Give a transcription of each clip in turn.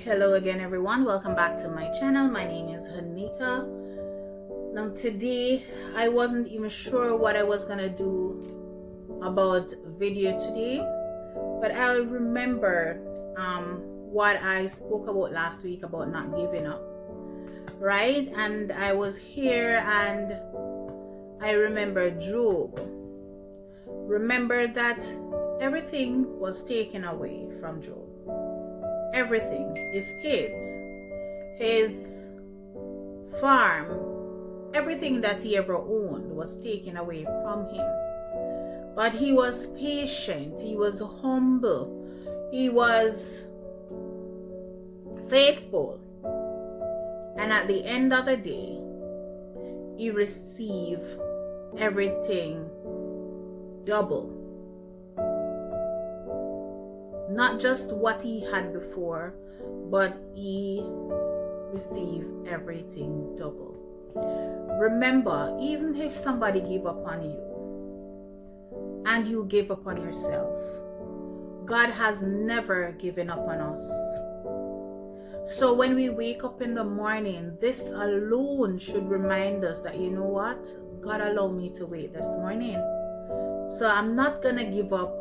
Hello again, everyone. Welcome back to my channel. My name is Hanika. Now today I wasn't even sure what I was gonna do about video today, but I remember what I spoke about last week about not giving up, right? And I was here and I remember Job. Remember that everything was taken away from Job. Everything, his kids, his farm, everything that he ever owned was taken away from him. But he was patient, he was humble, he was faithful. And at the end of the day, he received everything double. Not just what he had before, but he received everything double. Remember, even if somebody gave up on you and you gave up on yourself, God has never given up on us. So when we wake up in the morning, this alone should remind us that, you know what? God allowed me to wait this morning. So I'm not gonna give up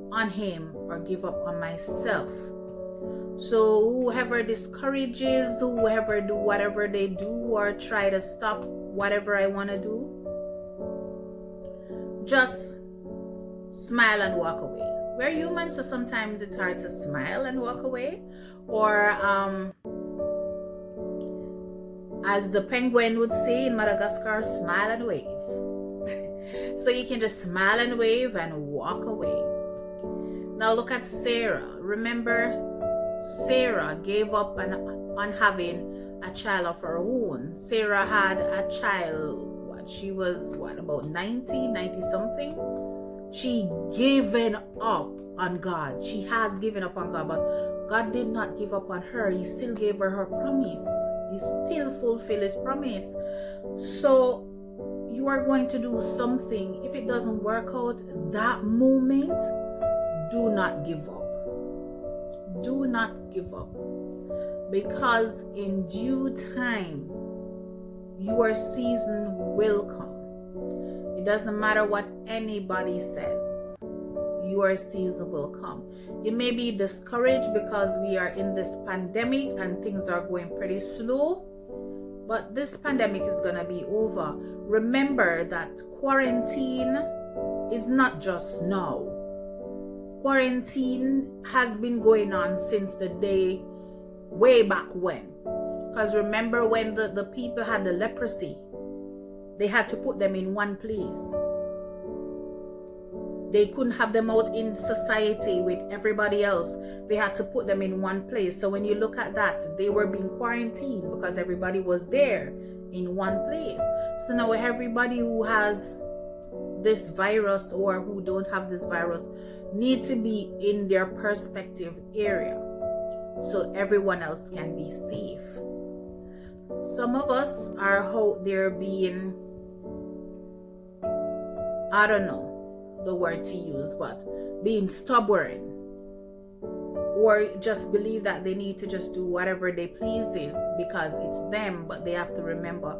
on him or give up on myself. So whoever discourages, whoever do whatever they do or try to stop whatever I want to do, just smile and walk away. We're human, so sometimes it's hard to smile and walk away, or as the penguin would say in Madagascar, smile and wave. So you can just smile and wave and walk away. Now look at Sarah. Remember, Sarah gave up on having a child of her own. Sarah had a child, she was about 90 something. She given up on God. She has given up on God, but God did not give up on her. He still gave her promise. He still fulfilled his promise. So you are going to do something. If it doesn't work out that moment, do not give up. Do not give up. Because in due time, your season will come. It doesn't matter what anybody says. Your season will come. You may be discouraged because we are in this pandemic and things are going pretty slow. But this pandemic is going to be over. Remember that quarantine is not just now. Quarantine has been going on since the day way back when. Because remember when the people had the leprosy, they had to put them in one place. They couldn't have them out in society with everybody else. They had to put them in one place. So when you look at that, they were being quarantined because everybody was there in one place. So now everybody who has this virus or who don't have this virus need to be in their perspective area so everyone else can be safe. Some of us are out there being, I don't know the word to use, but being stubborn, or just believe that they need to just do whatever they pleases because it's them, but they have to remember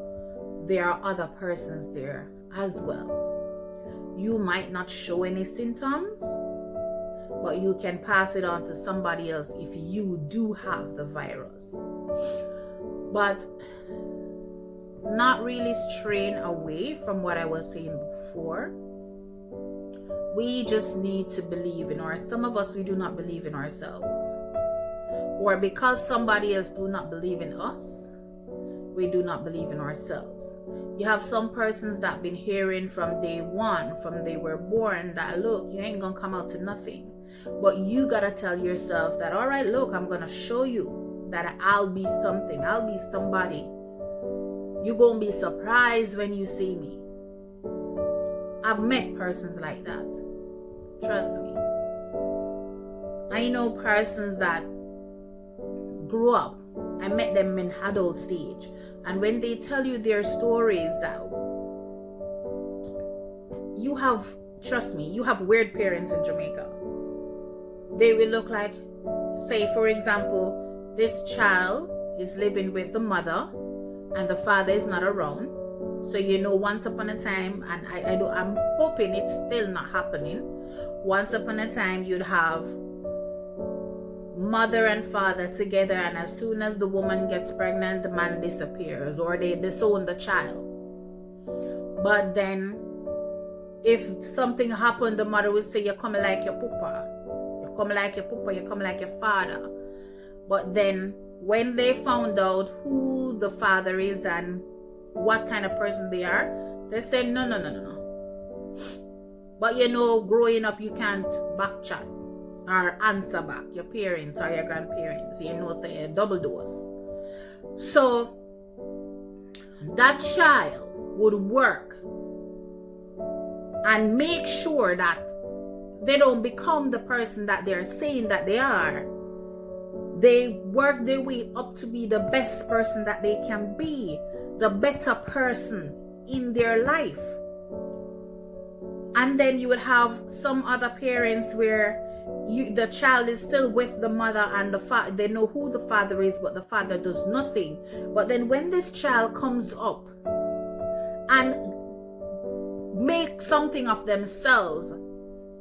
there are other persons there as well. You might not show any symptoms, but you can pass it on to somebody else if you do have the virus. But not really straying away from what I was saying before. We just need to believe in some of us, we do not believe in ourselves. Or because somebody else do not believe in us, we do not believe in ourselves. You have some persons that been hearing from day one, from they were born, that look, you ain't gonna come out to nothing. But you gotta tell yourself that, all right, look, I'm gonna show you that I'll be something. I'll be somebody. You're gonna be surprised when you see me. I've met persons like that. Trust me. I know persons that grew up. I met them in adult stage. And when they tell you their stories, that you have, trust me, you have weird parents in Jamaica. They will look like, say for example, this child is living with the mother and the father is not around. So once upon a time, and I'm hoping it's still not happening. Once upon a time, you'd have mother and father together, and as soon as the woman gets pregnant, the man disappears or they disown the child. But then if something happened, the mother would say, you're coming like your papa, you're coming like your papa, you're coming like your father. But then when they found out who the father is and what kind of person they are, they say no. But growing up, you can't backchat or answer back your parents or your grandparents, say a double dose. So that child would work and make sure that they don't become the person that they're saying that they are. They work their way up to be the best person that they can be, the better person in their life. And then you would have some other parents where the child is still with the mother and the father. They know who the father is, but the father does nothing. But then when this child comes up and make something of themselves,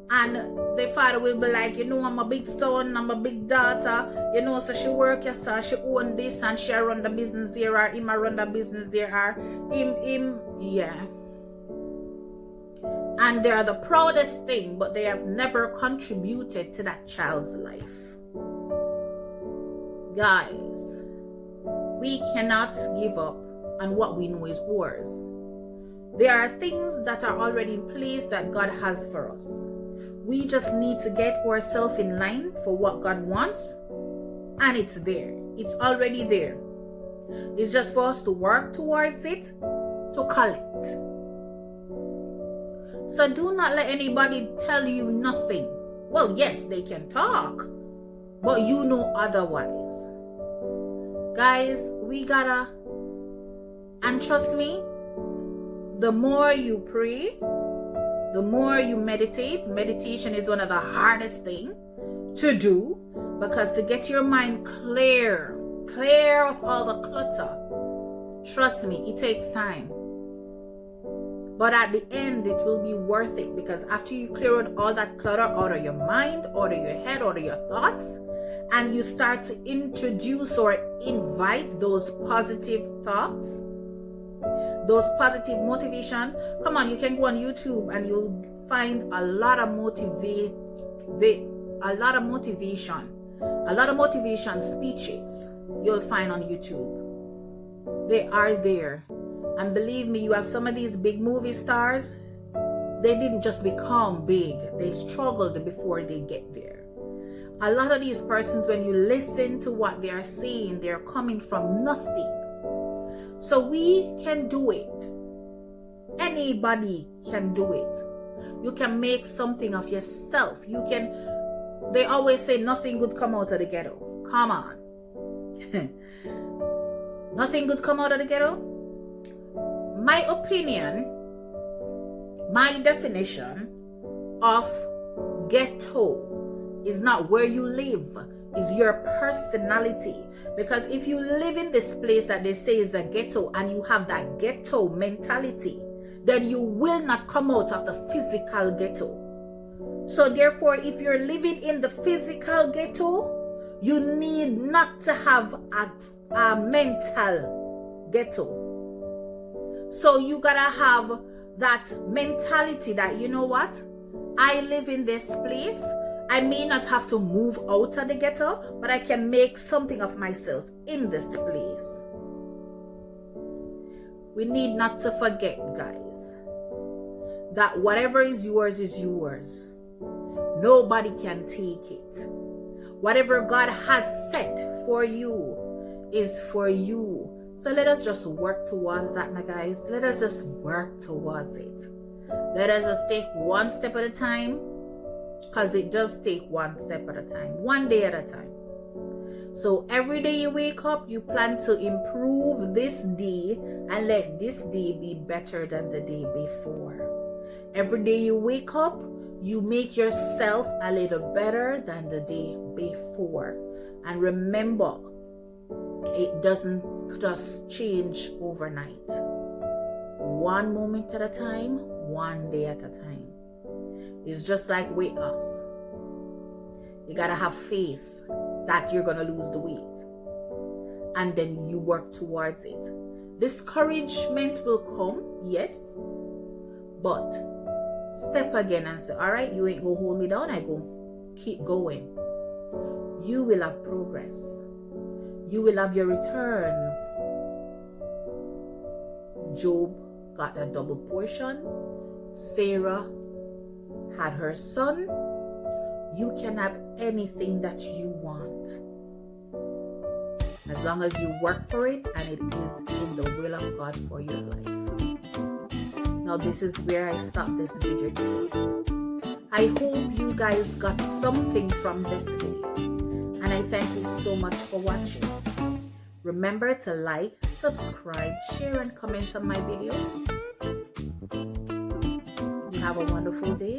and the father will be like, I'm a big son, I'm a big daughter, so she work, she own this and she run the business here, or him run the business there, or him, yeah. And they are the proudest thing, but they have never contributed to that child's life. Guys, we cannot give up on what we know is ours. There are things that are already in place that God has for us. We just need to get ourselves in line for what God wants, and it's there. It's already there. It's just for us to work towards it, to collect. So do not let anybody tell you nothing. Well, yes, they can talk, but otherwise. Guys, we gotta, and trust me, the more you pray, the more you meditate. Meditation is one of the hardest things to do, because to get your mind clear of all the clutter, trust me, it takes time. But at the end, it will be worth it, because after you clear out all that clutter out of your mind, out of your head, out of your thoughts, and you start to introduce or invite those positive thoughts, those positive motivation. Come on, you can go on YouTube and you'll find a lot of motivation speeches you'll find on YouTube. They are there. And believe me, you have some of these big movie stars, they didn't just become big. They struggled before they get there. A lot of these persons, when you listen to what they are saying, they're coming from nothing. So we can do it. Anybody can do it. You can make something of yourself. They always say nothing good come out of the ghetto. Come on. Nothing good come out of the ghetto? My opinion, my definition of ghetto is not where you live, it's your personality. Because if you live in this place that they say is a ghetto and you have that ghetto mentality, then you will not come out of the physical ghetto. So therefore, if you're living in the physical ghetto, you need not to have a mental ghetto. So you gotta have that mentality that, you know what? I live in this place. I may not have to move out of the ghetto, but I can make something of myself in this place. We need not to forget, guys, that whatever is yours is yours. Nobody can take it. Whatever God has set for you is for you. So let us just work towards that, my guys. Let us just work towards it. Let us just take one step at a time, because it does take one step at a time, one day at a time. So every day you wake up, you plan to improve this day and let this day be better than the day before. Every day you wake up, you make yourself a little better than the day before. And remember, It doesn't just change overnight. One moment at a time, one day at a time. It's just like weight loss. You gotta have faith that you're gonna lose the weight, and then you work towards it. Discouragement will come, yes, but step again and say, all right, you ain't gonna hold me down. I go keep going. You will have progress. You will have your returns. Job got a double portion. Sarah had her son. You can have anything that you want, as long as you work for it and it is in the will of God for your life. Now this is where I stop this video today. I hope you guys got something from this video, and I thank you so much for watching. Remember to like, subscribe, share, and comment on my videos. You have a wonderful day.